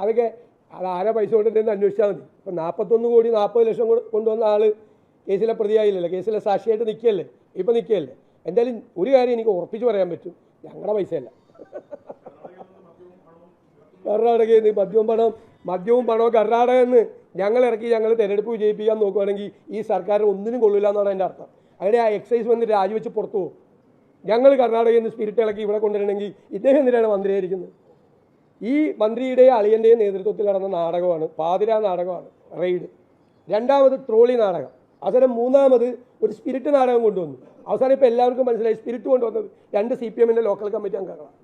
അതൊക്കെ അത് ആരാ പൈസ കൊണ്ടിട്ടെന്ന് അന്വേഷിച്ചാൽ മതി. ഇപ്പം 41 കോടി 40 ലക്ഷം കൊണ്ടുവന്ന ആൾ കേസിലെ പ്രതിയായില്ലല്ലോ, കേസിലെ സാക്ഷിയായിട്ട് നിൽക്കുകയല്ലേ, ഇപ്പം നിൽക്കുകയല്ലേ. എന്തായാലും ഒരു കാര്യം എനിക്ക് ഉറപ്പിച്ച് പറയാൻ പറ്റും, ഞങ്ങളുടെ പൈസയല്ല. കർണാടകയിൽ നിന്ന് മദ്യവും പണവും കർണാടകയിൽ നിന്ന് ഞങ്ങൾ ഇറക്കി ഞങ്ങൾ തിരഞ്ഞെടുപ്പ് വിജയിപ്പിക്കാൻ നോക്കുകയാണെങ്കിൽ ഈ സർക്കാർ ഒന്നിനും കൊള്ളില്ല എന്നാണ് എൻ്റെ അർത്ഥം. അങ്ങനെ ആ എക്സൈസ് മന്ത്രി രാജിവെച്ച് പുറത്തു പോകും. ഞങ്ങൾ കർണാടകയിൽ നിന്ന് സ്പിരിറ്റ് ഇളക്കി ഇവിടെ കൊണ്ടുവരണമെങ്കിൽ ഇദ്ദേഹം എന്തിനാണ് മന്ത്രിയായിരിക്കുന്നത്? ഈ മന്ത്രിയുടെയും അളിയൻ്റെയും നേതൃത്വത്തിൽ നടന്ന നാടകമാണ്, പാതിരാ നാടകമാണ് റെയ്ഡ്. രണ്ടാമത് ട്രോളി നാടകം. അവസാനം മൂന്നാമത് ഒരു സ്പിരിറ്റ് നാടകം കൊണ്ടുവന്നു. അവസാനം ഇപ്പോൾ എല്ലാവർക്കും മനസ്സിലായി സ്പിരിറ്റ് കൊണ്ടുവന്നത് 2 CPM-ൻ്റെ ലോക്കൽ കമ്മിറ്റി അംഗങ്ങളാണ്.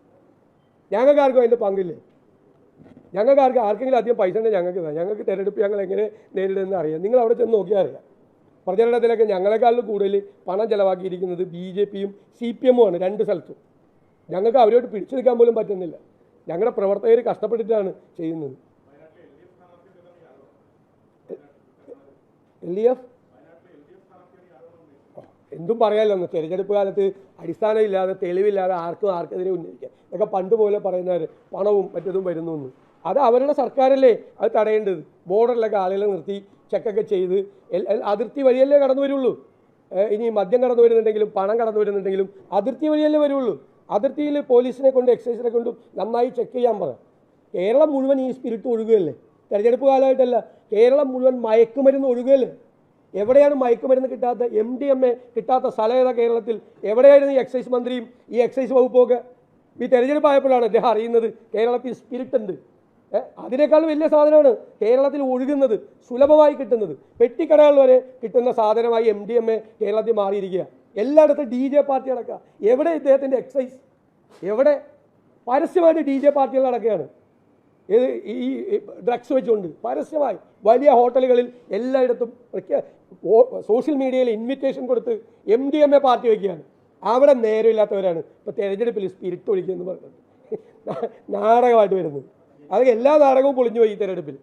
ഞങ്ങൾക്കാർക്കും അതിൻ്റെ പങ്കില്ലേ? ആർക്കെങ്കിലും അധികം പൈസ ഉണ്ടെങ്കിൽ ഞങ്ങൾക്ക് തിരഞ്ഞെടുപ്പ് ഞങ്ങൾ എങ്ങനെ നേരിടുമെന്ന് അറിയാം. നിങ്ങൾ അവിടെ ചെന്ന് നോക്കിയാൽ അറിയാം. പ്രചരണത്തിലൊക്കെ ഞങ്ങളെക്കാളും കൂടുതൽ പണം ചിലവാക്കിയിരിക്കുന്നത് BJP-യും CPM-ഉമാണ് 2 സ്ഥലത്തും. ഞങ്ങൾക്ക് അവരോട് പിടിച്ചു നിൽക്കാൻ പോലും പറ്റുന്നില്ല. ഞങ്ങളുടെ പ്രവർത്തകർ കഷ്ടപ്പെട്ടിട്ടാണ് ചെയ്യുന്നത്. LDF എന്തും പറയാമല്ലോ. തിരഞ്ഞെടുപ്പ് കാലത്ത് അടിസ്ഥാനമില്ലാതെ തെളിവില്ലാതെ ആർക്കെതിരെ ഉന്നയിക്കാം. ഇതൊക്കെ പണ്ട് പോലെ പറയുന്നവർ പണവും മറ്റതും വരുന്നു എന്ന്. അത് അവരുടെ സർക്കാരല്ലേ അത് തടയേണ്ടത്. ബോർഡറിലൊക്കെ ആളുകളെ നിർത്തി ചെക്കൊക്കെ ചെയ്ത് അതിർത്തി വഴിയല്ലേ കടന്നു വരുള്ളൂ. ഇനി മദ്യം കടന്നു വരുന്നുണ്ടെങ്കിലും പണം കടന്നു വരുന്നുണ്ടെങ്കിലും അതിർത്തി വഴിയല്ലേ വരുള്ളൂ. അതിർത്തിയിൽ പോലീസിനെ കൊണ്ട് എക്സൈസിനെ കൊണ്ടും നന്നായി ചെക്ക് ചെയ്യാൻ പറ. കേരളം മുഴുവൻ ഈ സ്പിരിറ്റ് ഒഴുകുകയല്ലേ. തെരഞ്ഞെടുപ്പ് കാലമായിട്ടല്ല, കേരളം മുഴുവൻ മയക്കുമരുന്ന് ഒഴുകുകയല്ലേ. എവിടെയാണ് മയക്കുമരുന്ന് കിട്ടാത്ത, MDMA കിട്ടാത്ത സ്ഥലം ഏതാ കേരളത്തിൽ? എവിടെയായിരുന്നു ഈ എക്സൈസ് മന്ത്രിയും ഈ എക്സൈസ് വകുപ്പൊക്കെ? ഈ തെരഞ്ഞെടുപ്പ് ആയപ്പോഴാണ് അദ്ദേഹം അറിയുന്നത് കേരളത്തിൽ സ്പിരിറ്റ് ഉണ്ട്. അതിനേക്കാൾ വലിയ സാധനമാണ് കേരളത്തിൽ ഒഴുകുന്നത്, സുലഭമായി കിട്ടുന്നത്. പെട്ടിക്കടകൾ വരെ കിട്ടുന്ന സാധനമായി MDMA കേരളത്തിൽ മാറിയിരിക്കുക. എല്ലായിടത്തും DJ പാർട്ടി നടക്കുക. എവിടെ ഇദ്ദേഹത്തിൻ്റെ എക്സൈസ്? എവിടെ? പരസ്യമായിട്ട് DJ പാർട്ടികൾ നടക്കുകയാണ്. ഈ ഡ്രഗ്സ് വെച്ചുകൊണ്ട് പരസ്യമായി വലിയ ഹോട്ടലുകളിൽ എല്ലായിടത്തും സോഷ്യൽ മീഡിയയിൽ ഇൻവിറ്റേഷൻ കൊടുത്ത് MDMA പാർട്ടി വയ്ക്കുകയാണ്. അവിടെ നേരമില്ലാത്തവരാണ് ഇപ്പോൾ തെരഞ്ഞെടുപ്പിൽ സ്പിരിറ്റ് ഒഴിക്കുന്നതെന്ന് പറഞ്ഞത് നാടകമായിട്ട് വരുന്നത്. അതൊക്കെ എല്ലാ നാടകവും പൊളിഞ്ഞു പോയി ഈ തെരഞ്ഞെടുപ്പിൽ.